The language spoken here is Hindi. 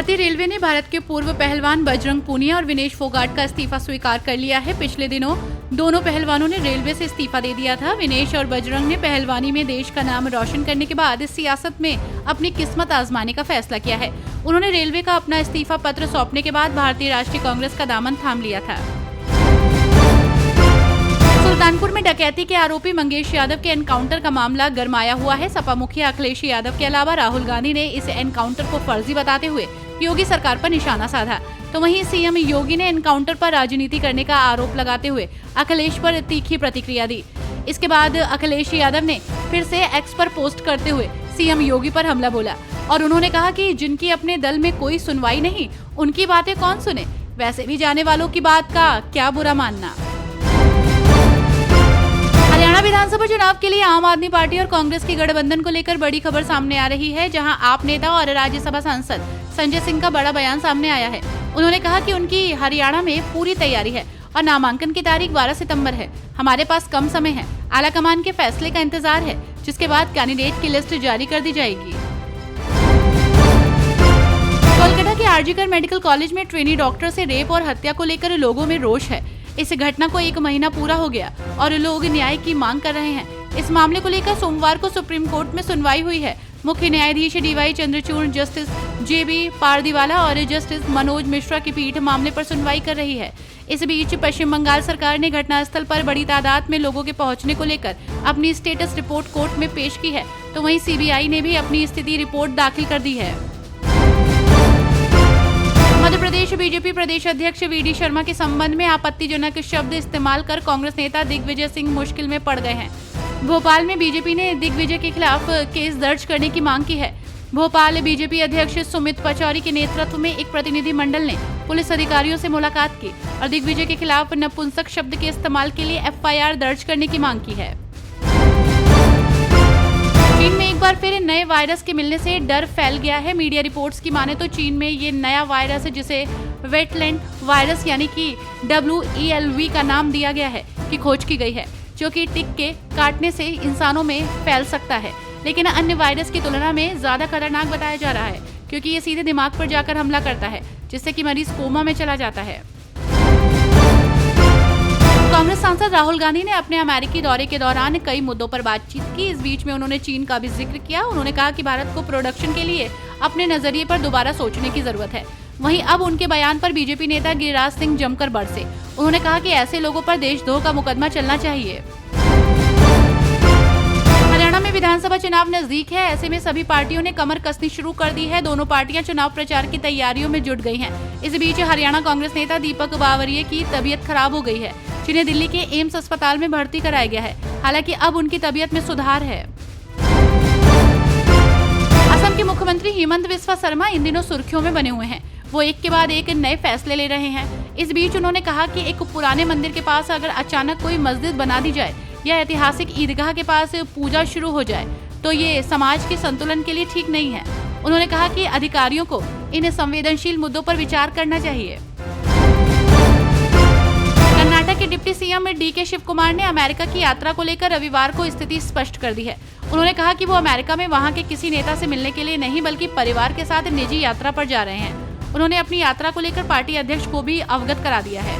भारतीय रेलवे ने भारत के पूर्व पहलवान बजरंग पूनिया और विनेश फोगाट का इस्तीफा स्वीकार कर लिया है। पिछले दिनों दोनों पहलवानों ने रेलवे से इस्तीफा दे दिया था। विनेश और बजरंग ने पहलवानी में देश का नाम रोशन करने के बाद इस सियासत में अपनी किस्मत आजमाने का फैसला किया है। उन्होंने रेलवे का अपना इस्तीफा पत्र सौंपने के बाद भारतीय राष्ट्रीय कांग्रेस का दामन थाम लिया था। सुल्तानपुर में डकैती के आरोपी मंगेश यादव के एनकाउंटर का मामला गरमाया हुआ है। सपा मुखिया अखिलेश यादव के अलावा राहुल गांधी ने इस एनकाउंटर को फर्जी बताते हुए योगी सरकार पर निशाना साधा। तो वहीं सीएम योगी ने एनकाउंटर पर राजनीति करने का आरोप लगाते हुए अखिलेश पर तीखी प्रतिक्रिया दी। इसके बाद अखिलेश यादव ने फिर से एक्स पर पोस्ट करते हुए सीएम योगी पर हमला बोला और उन्होंने कहा कि जिनकी अपने दल में कोई सुनवाई नहीं, उनकी बातें कौन सुने, वैसे भी जाने वालों की बात का क्या बुरा मानना। हरियाणा विधानसभा चुनाव के लिए आम आदमी पार्टी और कांग्रेस के गठबंधन को लेकर बड़ी खबर सामने आ रही है, जहां आप नेता और राज्यसभा सांसद संजय सिंह का बड़ा बयान सामने आया है। उन्होंने कहा कि उनकी हरियाणा में पूरी तैयारी है और नामांकन की तारीख 12 सितंबर है। हमारे पास कम समय है, आलाकमान के फैसले का इंतजार है, जिसके बाद कैंडिडेट की लिस्ट जारी कर दी जाएगी। कोलकाता के आरजीकर मेडिकल कॉलेज में ट्रेनी डॉक्टर से रेप और हत्या को लेकर लोगों में रोष है। इस घटना को 1 महीना पूरा हो गया और लोग न्याय की मांग कर रहे हैं। इस मामले को लेकर सोमवार को सुप्रीम कोर्ट में सुनवाई हुई है। मुख्य न्यायाधीश डीवाई चंद्रचूड़, जस्टिस जेबी पारदीवाला और जस्टिस मनोज मिश्रा की पीठ मामले पर सुनवाई कर रही है। इस बीच पश्चिम बंगाल सरकार ने घटनास्थल पर बड़ी तादाद में लोगों के पहुंचने को लेकर अपनी स्टेटस रिपोर्ट कोर्ट में पेश की है। तो वहीं सीबीआई ने भी अपनी स्थिति रिपोर्ट दाखिल कर दी है। मध्य प्रदेश बीजेपी प्रदेश अध्यक्ष वीडी शर्मा के संबंध में आपत्तिजनक शब्द इस्तेमाल कर कांग्रेस नेता दिग्विजय सिंह मुश्किल में पड़ गए हैं। भोपाल में बीजेपी ने दिग्विजय के खिलाफ केस दर्ज करने की मांग की है। भोपाल बीजेपी अध्यक्ष सुमित पचौरी के नेतृत्व में एक प्रतिनिधि मंडल ने पुलिस अधिकारियों से मुलाकात की और दिग्विजय के खिलाफ नपुंसक शब्द के इस्तेमाल के लिए एफआईआर दर्ज करने की मांग की है। चीन में एक बार फिर नए वायरस के मिलने से डर फैल गया है। मीडिया रिपोर्ट्स की माने तो चीन में ये नया वायरस है, जिसे वेटलैंड वायरस यानी कि WELV का नाम दिया गया है, की खोज की गई है, जो कि टिक के काटने से इंसानों में फैल सकता है, लेकिन अन्य वायरस की तुलना में ज्यादा खतरनाक बताया जा रहा है, क्योंकि ये सीधे दिमाग पर जाकर हमला करता है, जिससे कि मरीज कोमा में चला जाता है। कांग्रेस सांसद राहुल गांधी ने अपने अमेरिकी दौरे के दौरान कई मुद्दों पर बातचीत की। इस बीच में उन्होंने चीन का भी जिक्र किया। उन्होंने कहा कि भारत को प्रोडक्शन के लिए अपने नजरिए पर दोबारा सोचने की जरूरत है। वहीं अब उनके बयान पर बीजेपी नेता गिरिराज सिंह जमकर बरसे। उन्होंने कहा कि ऐसे लोगों पर देशद्रोह का मुकदमा चलना चाहिए। हरियाणा में विधानसभा चुनाव नजदीक है, ऐसे में सभी पार्टियों ने कमर कसनी शुरू कर दी है। दोनों पार्टियां चुनाव प्रचार की तैयारियों में जुट गई हैं। इस बीच हरियाणा कांग्रेस नेता दीपक बावरिया की तबीयत खराब हो गई है, जिन्हें दिल्ली के एम्स अस्पताल में भर्ती कराया गया है। हालांकि अब उनकी तबीयत में सुधार है। असम के मुख्यमंत्री हिमंत बिस्वा शर्मा इन दिनों सुर्खियों में बने हुए हैं। वो एक के बाद एक नए फैसले ले रहे हैं। इस बीच उन्होंने कहा कि एक पुराने मंदिर के पास अगर अचानक कोई मस्जिद बना दी जाए या ऐतिहासिक ईदगाह के पास पूजा शुरू हो जाए तो ये समाज के संतुलन के लिए ठीक नहीं है। उन्होंने कहा कि अधिकारियों को इन संवेदनशील मुद्दों पर विचार करना चाहिए। कर्नाटक के deputy CM DK Shiv Kumar ने अमेरिका की यात्रा को लेकर रविवार को स्थिति स्पष्ट कर दी है। उन्होंने कहा कि वो अमेरिका में वहां के किसी नेता से मिलने के लिए नहीं, बल्कि परिवार के साथ निजी यात्रा पर जा रहे हैं। उन्होंने अपनी यात्रा को लेकर पार्टी अध्यक्ष को भी अवगत करा दिया है।